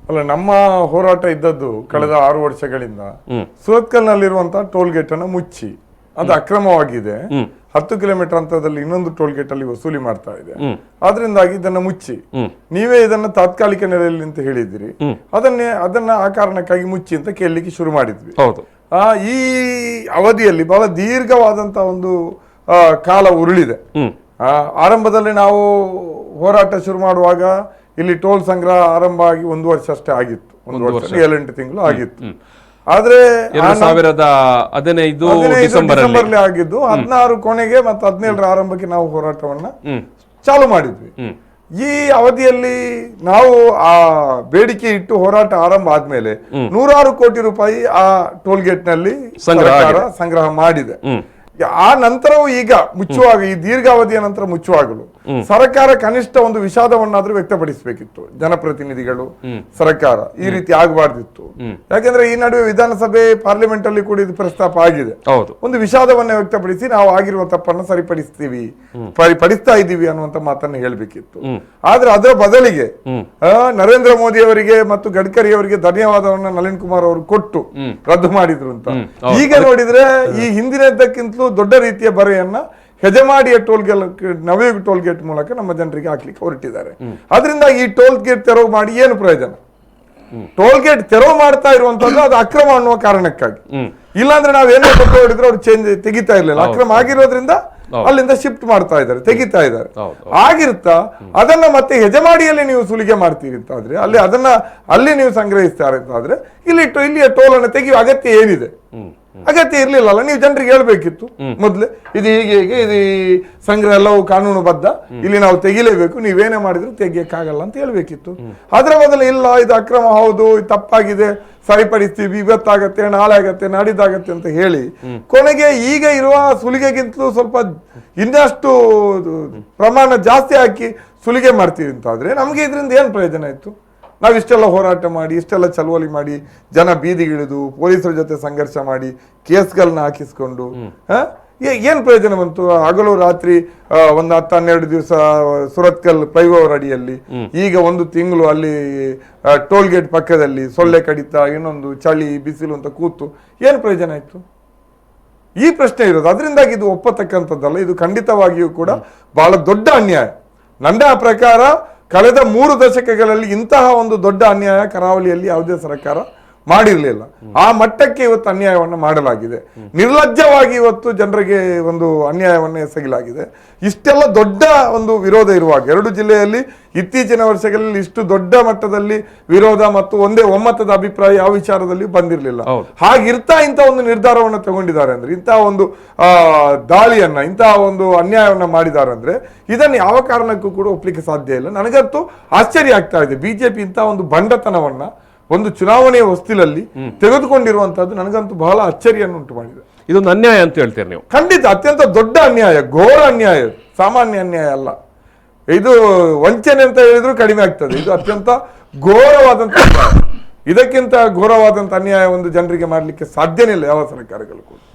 ಅಲ್ಲ, ನಮ್ಮ ಹೋರಾಟ ಇದ್ದದ್ದು ಕಳೆದ 6 ವರ್ಷಗಳಿಂದ ಸುರತ್ಕಲ್ನಲ್ಲಿರುವಂತಹ ಟೋಲ್ ಗೇಟ್ ಅನ್ನು ಮುಚ್ಚಿ, ಅದು ಅಕ್ರಮವಾಗಿದೆ. 10 ಕಿಲೋಮೀಟರ್ ಅಂತರದಲ್ಲಿ ಇನ್ನೊಂದು ಟೋಲ್ ಗೇಟ್ ಅಲ್ಲಿ ವಸೂಲಿ ಮಾಡ್ತಾ ಇದೆ. ಆದ್ರಿಂದಾಗಿ ಇದನ್ನ ಮುಚ್ಚಿ, ನೀವೇ ಇದನ್ನ ತಾತ್ಕಾಲಿಕ ನೆಲೆಯಲ್ಲಿ ಅಂತ ಹೇಳಿದಿರಿ, ಅದನ್ನ ಆ ಕಾರಣಕ್ಕಾಗಿ ಮುಚ್ಚಿ ಅಂತ ಕೇಳಲಿಕ್ಕೆ ಶುರು ಮಾಡಿದ್ವಿ. ಈ ಅವಧಿಯಲ್ಲಿ ಬಹಳ ದೀರ್ಘವಾದಂತಹ ಒಂದು ಕಾಲ ಉರುಳಿದೆ. ಆರಂಭದಲ್ಲಿ ನಾವು ಹೋರಾಟ ಶುರು ಮಾಡುವಾಗ ಇಲ್ಲಿ ಟೋಲ್ ಸಂಗ್ರಹ ಆರಂಭ ಆಗಿ 1 ವರ್ಷ ಅಷ್ಟೇ ಆಗಿತ್ತು, 1 ವರ್ಷ 7-8 ತಿಂಗಳು ಆಗಿತ್ತು. ಆದ್ರೆ 2015 ಡಿಸೆಂಬರ್ ಆಗಿದ್ದು 16 ಕೊನೆಗೆ ಮತ್ತು 17 ಆರಂಭಕ್ಕೆ ನಾವು ಹೋರಾಟವನ್ನ ಚಾಲು ಮಾಡಿದ್ವಿ. ಈ ಅವಧಿಯಲ್ಲಿ ನಾವು ಆ ಬೇಡಿಕೆ ಇಟ್ಟು ಹೋರಾಟ ಆರಂಭ ಆದ್ಮೇಲೆ 106 ಕೋಟಿ ರೂಪಾಯಿ ಆ ಟೋಲ್ ಗೇಟ್ ನಲ್ಲಿ ಸಂಗ್ರಹ ಮಾಡಿದೆ. ಆ ನಂತರವೂ ಈಗ ಮುಚ್ಚುವಾಗ, ಈ ದೀರ್ಘಾವಧಿಯ ನಂತರ ಮುಚ್ಚುವಾಗಲು ಸರ್ಕಾರ ಕನಿಷ್ಠ ಒಂದು ವಿಷಾದವನ್ನಾದ್ರೂ ವ್ಯಕ್ತಪಡಿಸಬೇಕಿತ್ತು. ಜನಪ್ರತಿನಿಧಿಗಳು, ಸರ್ಕಾರ ಈ ರೀತಿ ಆಗಬಾರ್ದಿತ್ತು. ಯಾಕೆಂದ್ರೆ ಈ ನಡುವೆ ವಿಧಾನಸಭೆ, ಪಾರ್ಲಿಮೆಂಟ್ ಅಲ್ಲಿ ಕೂಡ ಇದು ಪ್ರಸ್ತಾಪ ಆಗಿದೆ. ಒಂದು ವಿಷಾದವನ್ನ ವ್ಯಕ್ತಪಡಿಸಿ ನಾವು ಆಗಿರುವ ತಪ್ಪನ್ನು ಸರಿಪಡಿಸ್ತಾ ಇದ್ದೀವಿ ಅನ್ನುವಂತ ಮಾತನ್ನ ಹೇಳ್ಬೇಕಿತ್ತು. ಆದ್ರೆ ಅದರ ಬದಲಿಗೆ ನರೇಂದ್ರ ಮೋದಿ ಅವರಿಗೆ ಮತ್ತು ಗಡ್ಕರಿ ಅವರಿಗೆ ಧನ್ಯವಾದವನ್ನ ನಳಿನ್ ಕುಮಾರ್ ಅವರು ಕೊಟ್ಟು ರದ್ದು ಮಾಡಿದ್ರು ಅಂತ. ಈಗ ನೋಡಿದ್ರೆ ಈ ಹಿಂದಿನದ್ದಕ್ಕಿಂತಲೂ ದೊಡ್ಡ ರೀತಿಯ ಬರೆಯನ್ನ ಹೆಜಮಾಡಿಯ ನವಯುಗ ಟೋಲ್ ಗೇಟ್ ಮೂಲಕ ನಮ್ಮ ಜನರಿಗೆ ಹಾಕ್ಲಿಕ್ಕೆ ಹೊರಟಿದ್ದಾರೆ. ಅದರಿಂದ ಈ ಟೋಲ್ ಗೇಟ್ ತೆರವು ಮಾಡಿ ಏನು ಪ್ರಯೋಜನ? ಟೋಲ್ ಗೇಟ್ ತೆರವು ಮಾಡ್ತಾ ಇರುವಂತದ್ದು ಅದು ಅಕ್ರಮ ಅನ್ನುವ ಕಾರಣಕ್ಕಾಗಿ. ಇಲ್ಲಾಂದ್ರೆ ನಾವೇನೋ ಕೊಟ್ಟು ಹೊಡಿದ್ರೆ ಅವ್ರು ತೆಗಿತಾ ಇರ್ಲಿಲ್ಲ. ಅಕ್ರಮ ಆಗಿರೋದ್ರಿಂದ ಅಲ್ಲಿಂದ ಶಿಫ್ಟ್ ಮಾಡ್ತಾ ಇದ್ದಾರೆ, ತೆಗಿತಾ ಇದ್ದಾರೆ. ಆಗಿರುತ್ತಾ ಅದನ್ನ ಮತ್ತೆ ಹೆಜಮಾಡಿಯಲ್ಲಿ ನೀವು ಸುಲಿಗೆ ಮಾಡ್ತೀರಿ ಅಂತಾದ್ರೆ, ಅಲ್ಲಿ ನೀವು ಸಂಗ್ರಹಿಸ್ತಾರೆ ಅಂತಾದ್ರೆ ಇಲ್ಲಿಯ ಟೋಲ್ ಅನ್ನು ತೆಗೆಯುವ ಅಗತ್ಯ ಏನಿದೆ? ಅಗತ್ಯ ಇರ್ಲಿಲ್ಲ. ನೀವು ಜನರಿಗೆ ಹೇಳ್ಬೇಕಿತ್ತು ಮೊದ್ಲು, ಇದು ಹೀಗೆ ಇದು ಸಂಗ್ರಹ ಎಲ್ಲವೂ ಕಾನೂನುಬದ್ಧ, ಇಲ್ಲಿ ನಾವು ತೆಗಿಲೇಬೇಕು, ನೀವೇನೇ ಮಾಡಿದ್ರು ತೆಗಿಯಕ್ಕಾಗಲ್ಲ ಅಂತ ಹೇಳ್ಬೇಕಿತ್ತು. ಅದರ ಬದಲು ಇಲ್ಲ, ಇದು ಅಕ್ರಮ, ಹೌದು, ಇದು ತಪ್ಪಾಗಿದೆ, ಸರಿಪಡಿಸ್ತೀವಿ, ಇವತ್ತಾಗತ್ತೆ, ನಾಳೆ ಆಗತ್ತೆ, ನಾಡಿದ್ದಾಗತ್ತೆ ಅಂತ ಹೇಳಿ ಕೊನೆಗೆ ಈಗ ಇರುವ ಸುಲಿಗೆಗಿಂತಲೂ ಸ್ವಲ್ಪ ಇನ್ನಷ್ಟು ಪ್ರಮಾಣ ಜಾಸ್ತಿ ಹಾಕಿ ಸುಲಿಗೆ ಮಾಡ್ತೀವಿ ಅಂತಾದ್ರೆ ನಮ್ಗೆ ಇದರಿಂದ ಏನ್ ಪ್ರಯೋಜನ ಇತ್ತು? ನಾವು ಇಷ್ಟೆಲ್ಲ ಹೋರಾಟ ಮಾಡಿ, ಇಷ್ಟೆಲ್ಲ ಚಳವಳಿ ಮಾಡಿ, ಜನ ಬೀದಿಗಿಳಿದು ಪೊಲೀಸರ ಜೊತೆ ಸಂಘರ್ಷ ಮಾಡಿ, ಕೇಸ್ಗಳನ್ನ ಹಾಕಿಸ್ಕೊಂಡು ಏನ್ ಪ್ರಯೋಜನ ಬಂತು? ಹಗಲು ರಾತ್ರಿ ಒಂದು 10-12 ದಿವಸ ಸುರತ್ಕಲ್ ಫ್ಲೈಓವರ್ ಅಡಿಯಲ್ಲಿ, ಈಗ 1 ತಿಂಗಳು ಅಲ್ಲಿ ಟೋಲ್ ಗೇಟ್ ಪಕ್ಕದಲ್ಲಿ ಸೊಳ್ಳೆ ಕಡಿತ, ಇನ್ನೊಂದು ಚಳಿ, ಬಿಸಿಲು ಅಂತ ಕೂತು ಏನ್ ಪ್ರಯೋಜನ ಇತ್ತು? ಈ ಪ್ರಶ್ನೆ ಇರೋದು. ಅದರಿಂದಾಗಿ ಇದು ಒಪ್ಪತಕ್ಕಂಥದ್ದಲ್ಲ. ಇದು ಖಂಡಿತವಾಗಿಯೂ ಕೂಡ ಬಹಳ ದೊಡ್ಡ ಅನ್ಯಾಯ. ನನ್ನ ಪ್ರಕಾರ ಕಳೆದ 3 ದಶಕಗಳಲ್ಲಿ ಇಂತಹ ಒಂದು ದೊಡ್ಡ ಅನ್ಯಾಯ ಕರಾವಳಿಯಲ್ಲಿ ಯಾವುದೇ ಸರ್ಕಾರ ಮಾಡಿರಲಿಲ್ಲ. ಆ ಮಟ್ಟಕ್ಕೆ ಇವತ್ತು ಅನ್ಯಾಯವನ್ನು ಮಾಡಲಾಗಿದೆ. ನಿರ್ಲಜ್ಜವಾಗಿ ಇವತ್ತು ಜನರಿಗೆ ಒಂದು ಅನ್ಯಾಯವನ್ನು ಎಸಗಲಾಗಿದೆ. ಇಷ್ಟೆಲ್ಲ ದೊಡ್ಡ ಒಂದು ವಿರೋಧ ಇರುವಾಗ, 2 ಜಿಲ್ಲೆಯಲ್ಲಿ ಇತ್ತೀಚಿನ ವರ್ಷಗಳಲ್ಲಿ ಇಷ್ಟು ದೊಡ್ಡ ಮಟ್ಟದಲ್ಲಿ ವಿರೋಧ ಮತ್ತು ಒಂದೇ ಒಮ್ಮತದ ಅಭಿಪ್ರಾಯ ಯಾವ ವಿಚಾರದಲ್ಲಿ ಬಂದಿರಲಿಲ್ಲ. ಹಾಗಿರ್ತಾ ಇಂಥ ಒಂದು ನಿರ್ಧಾರವನ್ನು ತಗೊಂಡಿದ್ದಾರೆ ಅಂದ್ರೆ, ಇಂತಹ ಒಂದು ದಾಳಿಯನ್ನ, ಇಂತಹ ಒಂದು ಅನ್ಯಾಯವನ್ನ ಮಾಡಿದ್ದಾರೆ ಅಂದ್ರೆ ಇದನ್ನು ಯಾವ ಕಾರಣಕ್ಕೂ ಕೂಡ ಒಪ್ಲಿಕ್ಕೆ ಸಾಧ್ಯ ಇಲ್ಲ. ನನಗಂತೂ ಆಶ್ಚರ್ಯ ಆಗ್ತಾ ಇದೆ. ಬಿಜೆಪಿ ಇಂತಹ ಒಂದು ಬಂಡತನವನ್ನ ಒಂದು ಚುನಾವಣೆಯ ಹೊಸ್ತಿಲಲ್ಲಿ ತೆಗೆದುಕೊಂಡಿರುವಂತದ್ದು ನನಗಂತೂ ಬಹಳ ಅಚ್ಚರಿಯನ್ನು ಉಂಟು ಮಾಡಿದೆ. ಇದೊಂದು ಅನ್ಯಾಯ ಅಂತ ಹೇಳ್ತೀರಿ ನೀವು? ಖಂಡಿತ ಅತ್ಯಂತ ದೊಡ್ಡ ಅನ್ಯಾಯ, ಘೋರ ಅನ್ಯಾಯ, ಸಾಮಾನ್ಯ ಅನ್ಯಾಯ ಅಲ್ಲ. ಇದು ವಂಚನೆ ಅಂತ ಹೇಳಿದ್ರು ಕಡಿಮೆ ಆಗ್ತದೆ. ಇದು ಅತ್ಯಂತ ಘೋರವಾದಂತ ಅನ್ಯಾಯ. ಇದಕ್ಕಿಂತ ಘೋರವಾದಂತ ಅನ್ಯಾಯ ಒಂದು ಜನರಿಗೆ ಮಾಡ್ಲಿಕ್ಕೆ ಸಾಧ್ಯನೇ ಇಲ್ಲ ಯಾವ ಸರ್ಕಾರಗಳು ಕೂಡ.